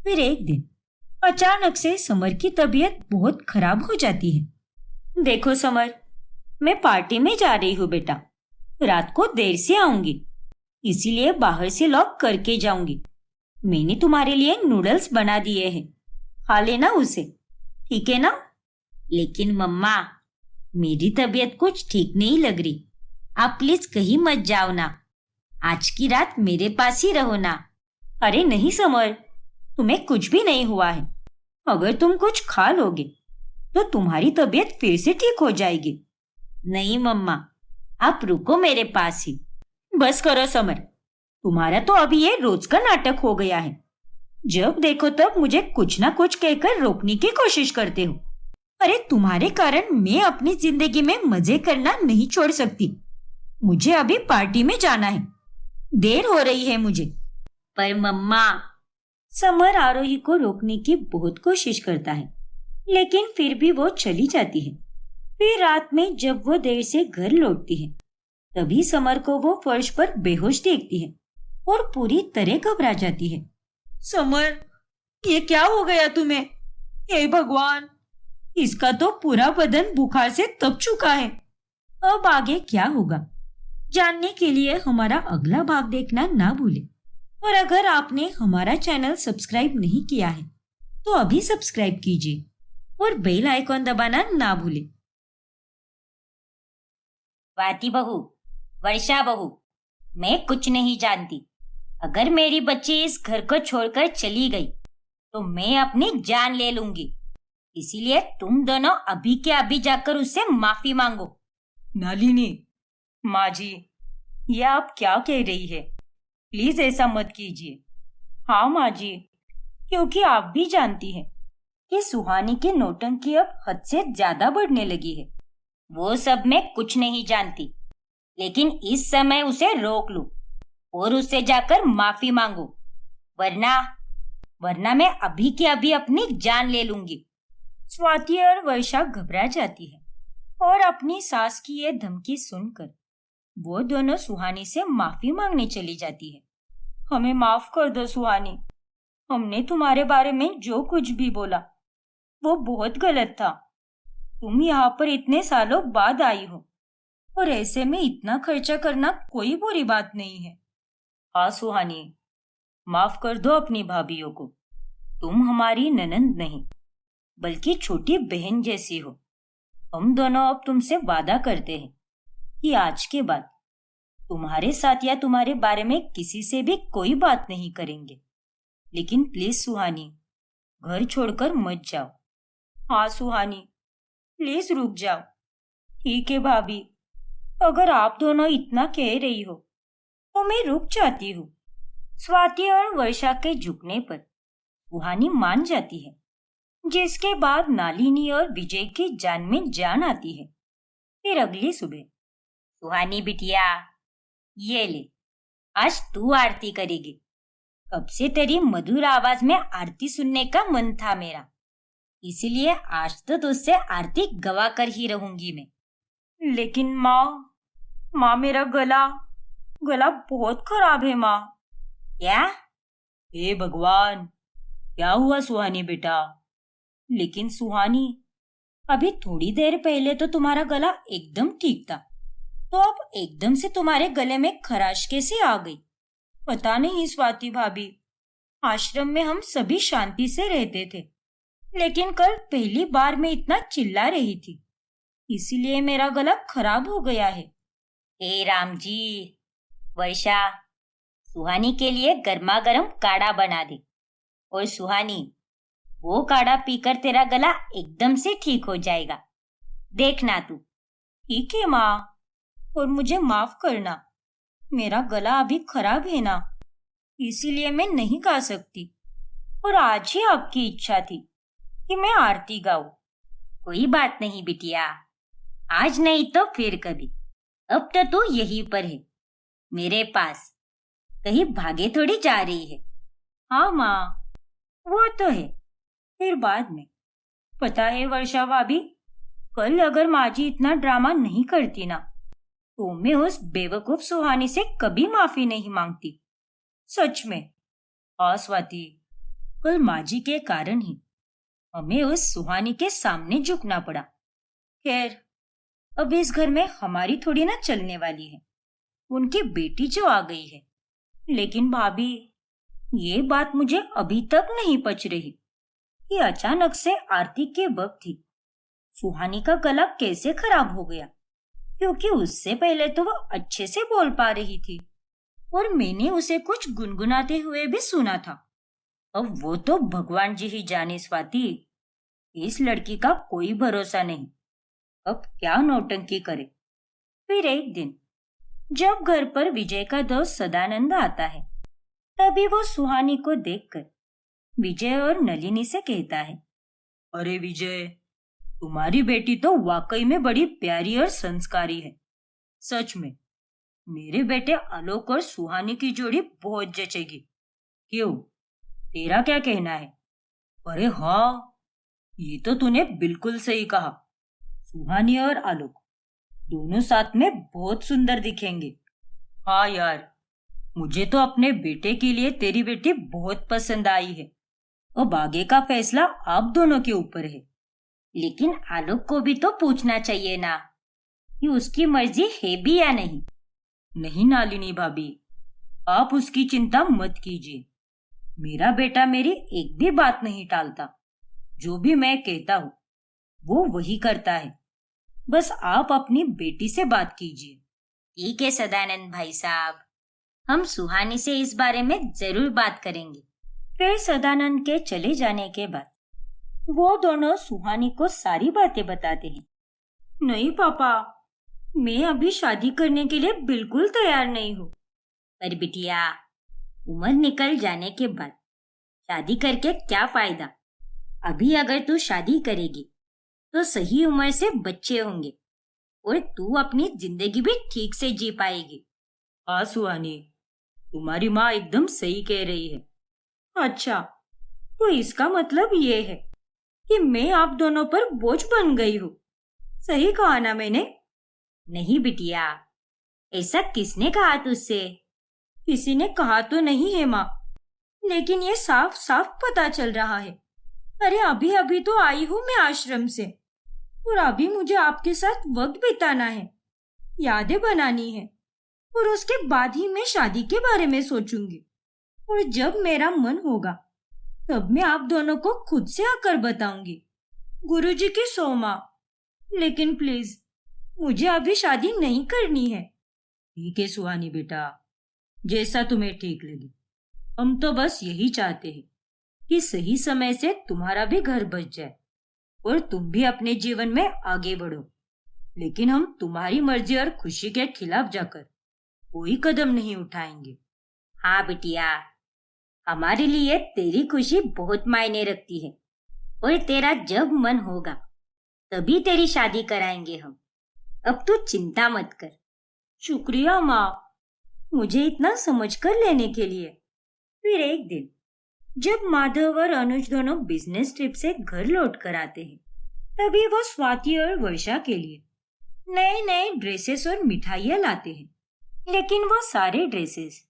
फिर एक दिन अचानक से समर की तबीयत बहुत खराब हो जाती है। देखो समर, मैं पार्टी में जा रही हूँ बेटा, रात को देर से आऊंगी, इसीलिए बाहर से लॉक करके जाऊंगी। मैंने तुम्हारे लिए नूडल्स बना दिए हैं, खा लेना उसे, ठीक है ना? लेकिन मम्मा, मेरी तबीयत कुछ ठीक नहीं लग रही, आप प्लीज कहीं मत जाओ ना, आज की रात मेरे पास ही रहो ना। अरे नहीं समर, तुम्हें कुछ भी नहीं हुआ है। अगर तुम कुछ खा लोगे तो तुम्हारी तबीयत फिर से ठीक हो जाएगी। नहीं मम्मा, आप रुको मेरे पास ही। बस करो समर, तुम्हारा तो अभी ये रोज का नाटक हो गया है। जब देखो तब मुझे कुछ ना कुछ कहकर रोकने की कोशिश करते हो। अरे तुम्हारे कारण मैं अपनी जिंदगी में मजे करना नहीं छोड़ सकती। मुझे अभी पार्टी में जाना है, देर हो रही है मुझे। पर मम्मा, समर आरोही को रोकने की बहुत कोशिश करता है, लेकिन फिर भी वो चली जाती है। फिर रात में जब वो देर से घर लौटती है, तभी समर को वो फर्श पर बेहोश देखती है और पूरी तरह घबरा जाती है। समर, ये क्या हो गया तुम्हें? हे भगवान, इसका तो पूरा बदन बुखार से तप चुका है। अब आगे क्या होगा जानने के लिए हमारा अगला भाग देखना ना भूलें। और अगर आपने हमारा चैनल सब्सक्राइब नहीं किया है तो अभी सब्सक्राइब कीजिए और बेल आइकॉन दबाना ना भूलें। स्वाति बहू, वर्षा बहू, मैं कुछ नहीं जानती। अगर मेरी बच्ची इस घर को छोड़कर चली गई तो मैं अपनी जान ले लूंगी। इसीलिए तुम दोनों अभी के अभी जाकर उससे माफी मांगो। नलिनी, माँ जी, ये आप क्या कह रही है? प्लीज ऐसा मत कीजिए। हाँ माँ जी, क्योंकि आप भी जानती हैं कि सुहानी की नौटंकी अब हद से ज्यादा बढ़ने लगी है। वो सब मैं कुछ नहीं जानती, लेकिन इस समय उसे रोक लो और उससे जाकर माफी मांगो, वरना मैं अभी के अभी अपनी जान ले लूंगी। स्वाति और वर्षा घबरा जाती है और अपनी सास की ये धमकी सुनकर वो दोनों सुहानी से माफी मांगने चली जाती है। हमें माफ कर दो सुहानी, हमने तुम्हारे बारे में जो कुछ भी बोला वो बहुत गलत था। तुम यहाँ पर इतने सालों बाद आई हो और ऐसे में इतना खर्चा करना कोई बुरी बात नहीं है। हाँ सुहानी, माफ कर दो अपनी भाभीयों को। तुम हमारी ननंद नहीं बल्कि छोटी बहन जैसी हो। हम दोनों अब तुमसे वादा करते हैं कि आज के बाद तुम्हारे साथ या तुम्हारे बारे में किसी से भी कोई बात नहीं करेंगे। लेकिन प्लीज सुहानी, घर छोड़कर मत जाओ। हाँ सुहानी, प्लीज रुक जाओ। ठीक है भाभी, अगर आप दोनों इतना कह रही हो तो मैं रुक जाती हूँ। स्वाति और वर्षा के झुकने पर सुहानी मान जाती है, जिसके बाद नालिनी और विजय की जान में जान आती है। फिर अगली सुबह, सुहानी बिटिया, ये ले, आज तू आरती करेगी। कब से तेरी मधुर आवाज में आरती सुनने का मन था मेरा, इसीलिए आज तो तुझसे आरती गवा कर ही रहूंगी मैं। लेकिन माँ मेरा गला बहुत खराब है माँ। क्या? हे भगवान, क्या हुआ सुहानी बेटा? लेकिन सुहानी, अभी थोड़ी देर पहले तो तुम्हारा गला एकदम ठीक था, तो अब एकदम से तुम्हारे गले में खराश कैसे आ गई? पता नहीं स्वाति भाभी, आश्रम में हम सभी शांति से रहते थे, लेकिन कल पहली बार मैं इतना चिल्ला रही थी, इसीलिए मेरा गला खराब हो गया है। हे राम जी, वर्षा, सुहानी के लिए गर्मा गर्म काढ़ा बना दे। और सुहानी, वो काढ़ा पीकर तेरा गला एकदम से ठीक हो जाएगा, देखना तू। ठीक है माँ, और मुझे माफ करना, मेरा गला अभी खराब है ना, इसीलिए मैं नहीं गा सकती। और आज ही आपकी इच्छा थी कि मैं आरती गाऊं। कोई बात नहीं बिटिया, आज नहीं तो फिर कभी। अब तो तू यहीं पर है, मेरे पास, कहीं भागे थोड़ी जा रही है। हाँ माँ, वो तो है, फिर बाद में। पता है वर्षा भाभी, कल अगर माँ जी इतना ड्रामा नहीं करती ना, तो मैं उस बेवकूफ सुहानी से कभी माफी नहीं मांगती, सच में। हाँ स्वाति, कल माँ जी के कारण ही हमें उस सुहानी के सामने झुकना पड़ा। खैर, अब इस घर में हमारी थोड़ी ना चलने वाली है, उनकी बेटी जो आ गई है। लेकिन भाभी, ये बात मुझे अभी तक नहीं पच रही कि अचानक से आरती के वक्त ही सुहानी का गला कैसे खराब हो गया, क्योंकि उससे पहले तो वो अच्छे से बोल पा रही थी और मैंने उसे कुछ गुनगुनाते हुए भी सुना था। अब वो तो भगवान जी ही जाने स्वाति, इस लड़की का कोई भरोसा नहीं, अब क्या नौटंकी करे। फिर एक दिन जब घर पर विजय का दोस्त सदानंद आता है, तभी वो सुहानी को देखकर विजय और नलिनी से कहता है, अरे विजय, तुम्हारी बेटी तो वाकई में बड़ी प्यारी और संस्कारी है। सच में मेरे बेटे आलोक और सुहानी की जोड़ी बहुत जचेगी। क्यों, तेरा क्या कहना है? अरे हाँ, ये तो तूने बिल्कुल सही कहा। सुहानी और आलोक दोनों साथ में बहुत सुंदर दिखेंगे। हाँ यार, मुझे तो अपने बेटे के लिए तेरी बेटी बहुत पसंद आई है। अब आगे का फैसला आप दोनों के ऊपर है। लेकिन आलोक को भी तो पूछना चाहिए ना कि उसकी मर्जी है भी या नहीं। नहीं नालिनी भाभी, आप उसकी चिंता मत कीजिए। मेरा बेटा मेरी एक भी बात नहीं टालता। जो भी मैं कहता हूँ वो वही करता है। बस आप अपनी बेटी से बात कीजिए। ठीक है सदानंद भाई साहब, हम सुहानी से इस बारे में जरूर बात करेंगे। फिर सदानंद के चले जाने के बाद वो दोनों सुहानी को सारी बातें बताते हैं। नहीं पापा, मैं अभी शादी करने के लिए बिल्कुल तैयार नहीं हूँ। पर बिटिया, उम्र निकल जाने के बाद शादी करके क्या फायदा? अभी अगर तू शादी करेगी तो सही उम्र से बच्चे होंगे और तू अपनी जिंदगी भी ठीक से जी पाएगी। हाँ सुहानी, तुम्हारी माँ एकदम सही कह रही है। अच्छा, तो इसका मतलब ये है कि मैं आप दोनों पर बोझ बन गई हूँ। सही कहा ना मैंने? नहीं बिटिया, ऐसा किसने कहा तुझसे? किसी ने कहा तो नहीं है माँ, लेकिन ये साफ साफ पता चल रहा है। अरे अभी अभी तो आई हूँ मैं आश्रम से, और अभी मुझे आपके साथ वक्त बिताना है, यादें बनानी है, और उसके बाद ही मैं शादी के बारे में सोचूंगी। और जब मेरा मन होगा तब मैं आप दोनों को खुद से आकर बताऊंगी। गुरुजी की सौ माँ, लेकिन प्लीज मुझे अभी शादी नहीं करनी है। ठीक है सुहानी बेटा, जैसा तुम्हें ठीक लगे। हम तो बस यही चाहते हैं कि सही समय से तुम्हारा भी घर बच जाए और तुम भी अपने जीवन में आगे बढ़ो। लेकिन हम तुम्हारी मर्जी और खुशी के खिलाफ जाकर कोई कदम नहीं उठाएंगे। हाँ बिटिया, हमारे लिए तेरी खुशी बहुत मायने रखती है और तेरा जब मन होगा तभी तेरी शादी कराएंगे हम। अब तू चिंता मत कर। शुक्रिया माँ, मुझे इतना समझकर लेने के लिए। फिर एक दिन जब माधव और अनुज दोनों बिजनेस ट्रिप से घर लौट कर आते हैं, तभी वो स्वाति और वर्षा के लिए नए नए ड्रेसेस और मिठाइयाँ लाते हैं। लेकिन वो सारे ड्रेसेस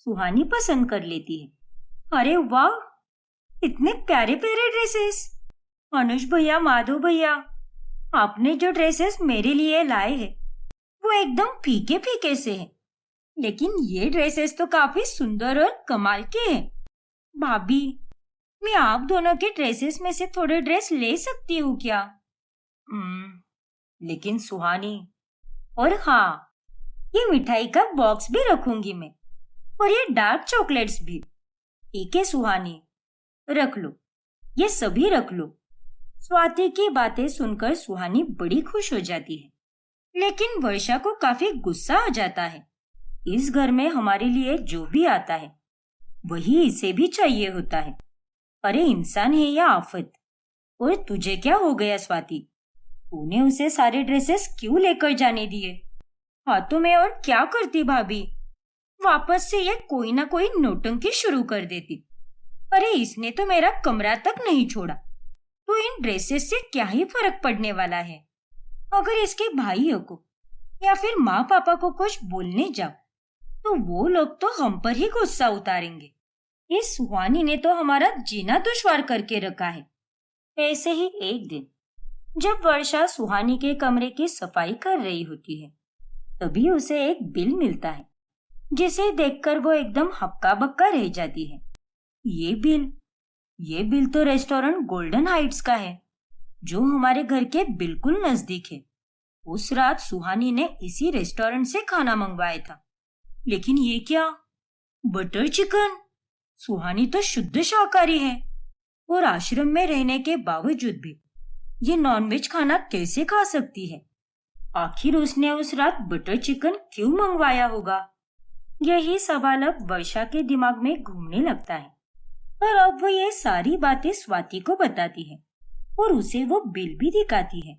सुहानी पसंद कर लेती है। अरे वाह, इतने प्यारे प्यारे ड्रेसेस! अनुज भैया, माधव भैया, आपने जो ड्रेसेस मेरे लिए लाए हैं वो एकदम फीके फीके से हैं, लेकिन ये ड्रेसेस तो काफी सुंदर और कमाल के हैं। भाभी, मैं आप दोनों के ड्रेसेस में से थोड़े ड्रेस ले सकती हूँ क्या? लेकिन सुहानी, और हाँ, ये मिठाई का बॉक्स भी रखूंगी मैं, और ये डार्क चॉकलेट्स भी। ठीक है सुहानी, रख लो, ये सभी रख लो। स्वाति की बातें सुनकर सुहानी बड़ी खुश हो जाती है, लेकिन वर्षा को काफी गुस्सा आ जाता है। इस घर में हमारे लिए जो भी आता है वही इसे भी चाहिए होता है। अरे इंसान है या आफत? और तुझे क्या हो गया स्वाति? तूने उसे सारे ड्रेसेस क्यों लेकर जाने दिए? हाँ तो मैं और क्या करती भाभी, वापस से ये कोई ना कोई नौटंकी शुरू कर देती। अरे इसने तो मेरा कमरा तक नहीं छोड़ा, तो इन ड्रेसेस से क्या ही फर्क पड़ने वाला है? अगर इसके भाइयों को या फिर माँ पापा को कुछ बोलने जाओ तो वो लोग तो हम पर ही गुस्सा उतारेंगे। इस सुहानी ने तो हमारा जीना दुश्वार करके रखा है। ऐसे ही एक दिन जब वर्षा सुहानी के कमरे की सफाई कर रही होती है, तभी उसे एक बिल मिलता है, जिसे देखकर वो एकदम हक्का बक्का रह जाती है। ये बिल तो रेस्टोरेंट गोल्डन हाइट्स का है, जो हमारे घर के बिल्कुल नजदीक है। उस रात सुहानी ने इसी रेस्टोरेंट से खाना मंगवाया था। लेकिन ये क्या, बटर चिकन! सुहानी तो शुद्ध शाकाहारी है, और आश्रम में रहने के बावजूद भी ये नॉनवेज खाना कैसे खा सकती है? आखिर उसने उस रात बटर चिकन क्यों मंगवाया होगा? यही सवाल अब वर्षा के दिमाग में घूमने लगता है। और अब वो ये सारी बातें स्वाति को बताती है और उसे वो बिल भी दिखाती है।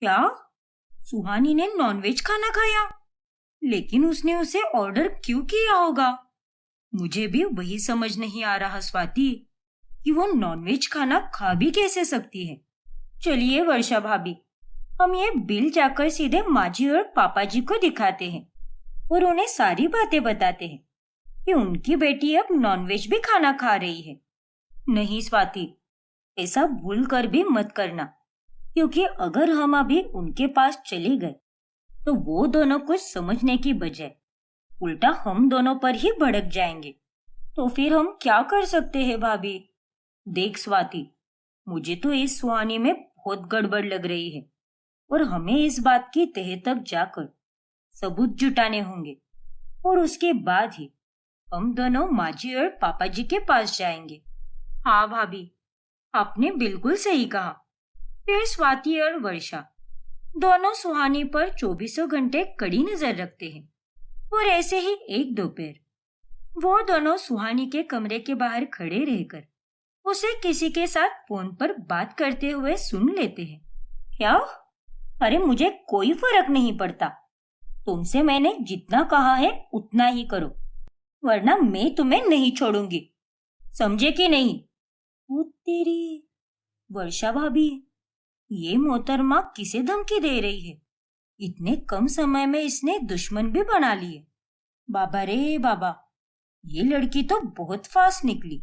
क्या सुहानी ने नॉनवेज खाना खाया? लेकिन उसने उसे ऑर्डर क्यों किया होगा? मुझे भी वही समझ नहीं आ रहा स्वाति कि वो नॉनवेज खाना खा भी कैसे सकती है। चलिए वर्षा भाभी, हम ये बिल जाकर सीधे माँ जी और पापा जी को दिखाते हैं और उन्हें सारी बातें बताते हैं कि उनकी बेटी अब नॉनवेज भी खाना खा रही है। नहीं स्वाति, ऐसा भूल कर भी मत करना, क्योंकि अगर हम अभी उनके पास चले गए तो वो दोनों कुछ समझने की बजाय उल्टा हम दोनों पर ही भड़क जाएंगे। तो फिर हम क्या कर सकते हैं भाभी? देख स्वाति, मुझे तो इस सुहानी में बहुत गड़बड़ लग रही है और हमें इस बात की तह तक जाकर सबूत जुटाने होंगे और उसके बाद ही हम दोनों माँ जी और पापा जी के पास जाएंगे। हाँ भाभी, आपने बिल्कुल सही कहा। फिर स्वाति और वर्षा दोनों सुहानी पर 24 घंटे कड़ी नजर रखते हैं और ऐसे ही एक दोपहर वो दोनों सुहानी के कमरे के बाहर खड़े रहकर उसे किसी के साथ फोन पर बात करते हुए सुन लेते हैं। क्या? अरे मुझे कोई फर्क नहीं पड़ता। तुमसे मैंने जितना कहा है उतना ही करो, वरना मैं तुम्हें नहीं छोड़ूंगी, समझे कि नहीं? वो तेरी वर्षा भाभी, ये मोहतरमा किसे धमकी दे रही है? इतने कम समय में इसने दुश्मन भी बना लिए। बाबा रे बाबा, ये लड़की तो बहुत फास्ट निकली।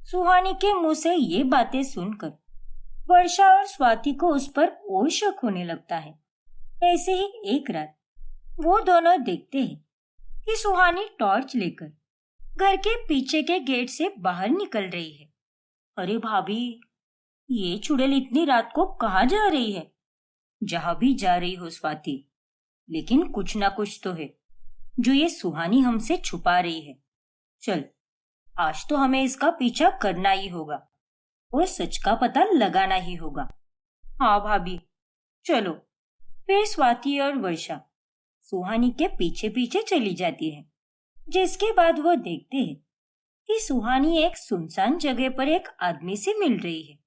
सुहानी के मुंह से ये बातें सुनकर वर्षा और स्वाति को उस पर और शक होने लगता है। ऐसे ही एक रात वो दोनों देखते हैं कि सुहानी टॉर्च लेकर घर के पीछे के गेट से बाहर निकल रही है। अरे भाभी, ये चुड़ैल इतनी रात को कहाँ जा रही है? जहां भी जा रही हो स्वाति, लेकिन कुछ ना कुछ तो है जो ये सुहानी हमसे छुपा रही है। चल, आज तो हमें इसका पीछा करना ही होगा और सच का पता लगाना ही होगा। हाँ भाभी, चलो। फिर स्वाति और वर्षा सुहानी के पीछे पीछे चली जाती है, जिसके बाद वो देखते हैं कि सुहानी एक सुनसान जगह पर एक आदमी से मिल रही है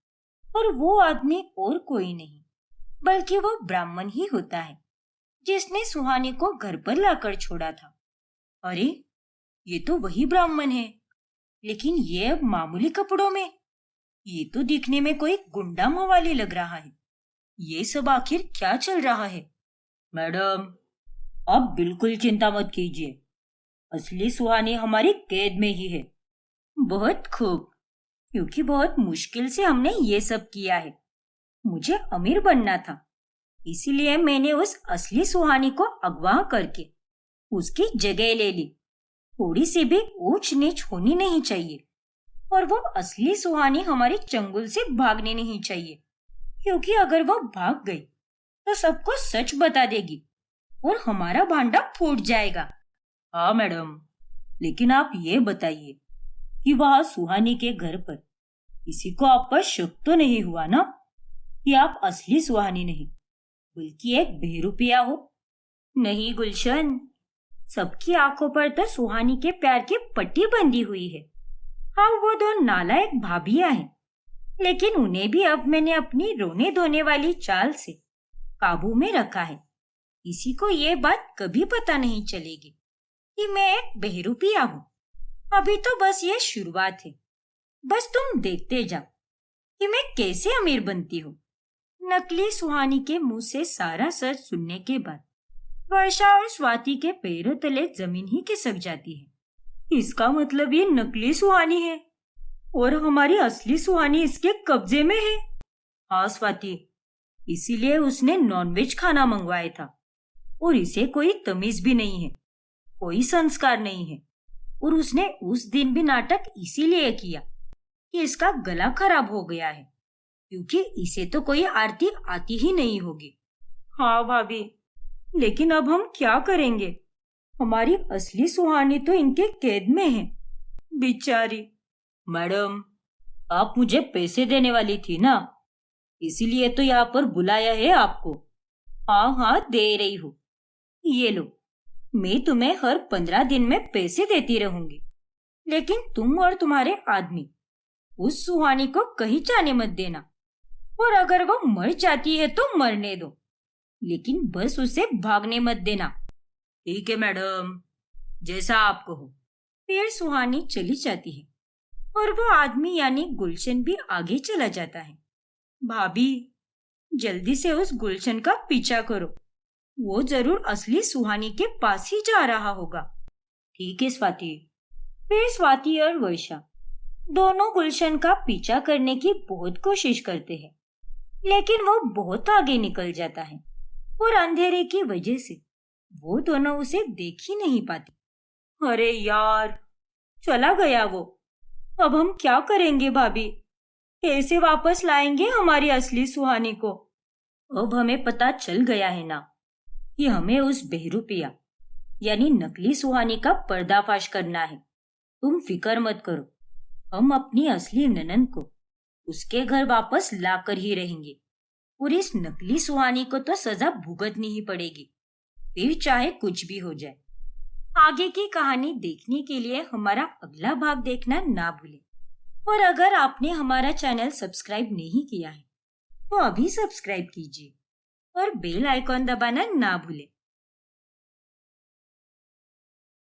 और वो आदमी और कोई नहीं बल्कि वो ब्राह्मण ही होता है जिसने सुहानी को घर पर लाकर छोड़ा था। अरे, ये तो वही ब्राह्मण है, लेकिन ये अब मामूली कपड़ों में। ये तो दिखने में कोई गुंडा मवाली लग रहा है। ये सब आखिर क्या चल रहा है? मैडम, आप बिल्कुल चिंता मत कीजिए, असली सुहानी हमारी कैद में ही है। बहुत खूब, क्योंकि बहुत मुश्किल से हमने ये सब किया है। मुझे अमीर बनना था, इसीलिए मैंने उस असली सुहानी को अगवा करके उसकी जगह ले ली। थोड़ी सी भी ऊंच नीच होनी नहीं चाहिए और वो असली सुहानी हमारी चंगुल से भागने नहीं चाहिए, क्योंकि अगर वो भाग गई तो सबको सच बता देगी और हमारा भांडा फूट जाएगा। हाँ मैडम, लेकिन आप ये बताइए कि वहां सुहानी के घर पर किसी को आप पर शक तो नहीं हुआ ना कि आप असली सुहानी नहीं बल्कि एक बेरुपिया हो? नहीं गुलशन, सबकी आंखों पर तो सुहानी के प्यार की पट्टी बंधी हुई है। हाँ, वो दो नालायक भाभियां हैं, लेकिन उन्हें भी अब मैंने अपनी रोने धोने वाली चाल से काबू में रखा है। किसी को ये बात कभी पता नहीं चलेगी कि मैं एक बहरूपिया हूँ। अभी तो बस ये शुरुआत है। बस तुम देखते जाओ कि मैं कैसे अमीर बनती हूँ। नकली सुहानी के मुंह से सारा सच सुनने के बाद वर्षा और स्वाति के पैरों तले जमीन ही खिसक जाती है। इसका मतलब ये नकली सुहानी है और हमारी असली सुहानी इसके कब्जे में है। हाँ स्वाति, इसीलिए उसने नॉनवेज खाना मंगवाया था और इसे कोई तमीज भी नहीं है, कोई संस्कार नहीं है। और उसने उस दिन भी नाटक इसीलिए किया कि इसका गला खराब हो गया है, क्योंकि इसे तो कोई आरती आती ही नहीं होगी। हाँ भाभी, लेकिन अब हम क्या करेंगे? हमारी असली सुहानी तो इनके कैद में है, बेचारी। मैडम, आप मुझे पैसे देने वाली थी ना, इसीलिए तो यहाँ पर बुलाया है आपको। हाँ हाँ, दे रही हूँ। ये लो, मैं तुम्हें हर 15 दिन में पैसे देती रहूंगी, लेकिन तुम और तुम्हारे आदमी उस सुहानी को कहीं जाने मत देना, और अगर वो मर जाती है तो मरने दो, लेकिन बस उसे भागने मत देना। ठीक है मैडम, जैसा आप कहो। फिर सुहानी चली जाती है और वो आदमी यानी गुलशन भी आगे चला जाता है। भाभी, जल्दी से उस गुलशन का पीछा करो, वो जरूर असली सुहानी के पास ही जा रहा होगा। ठीक है स्वाति। फिर स्वाति और वर्षा दोनों गुलशन का पीछा करने की बहुत कोशिश करते हैं, लेकिन वो बहुत आगे निकल जाता है और अंधेरे की वजह से वो दोनों उसे देख ही नहीं पाते। अरे यार, चला गया वो। अब हम क्या करेंगे भाभी? कैसे वापस लाएंगे हमारी असली सुहानी को? अब हमें पता चल गया है ना कि हमें उस बहरूपिया यानी नकली सुहानी का पर्दाफाश करना है। तुम फिक्र मत करो, हम अपनी असली ननन को उसके घर वापस लाकर ही रहेंगे और इस नकली सुहानी को तो सजा भुगतनी ही पड़ेगी, फिर चाहे कुछ भी हो जाए। आगे की कहानी देखने के लिए हमारा अगला भाग देखना ना भूलें। और अगर आपने हमारा चैनल सब्सक्राइब नहीं किया है तो अभी सब्सक्राइब कीजिए और बेल आइकॉन दबाना ना भूलें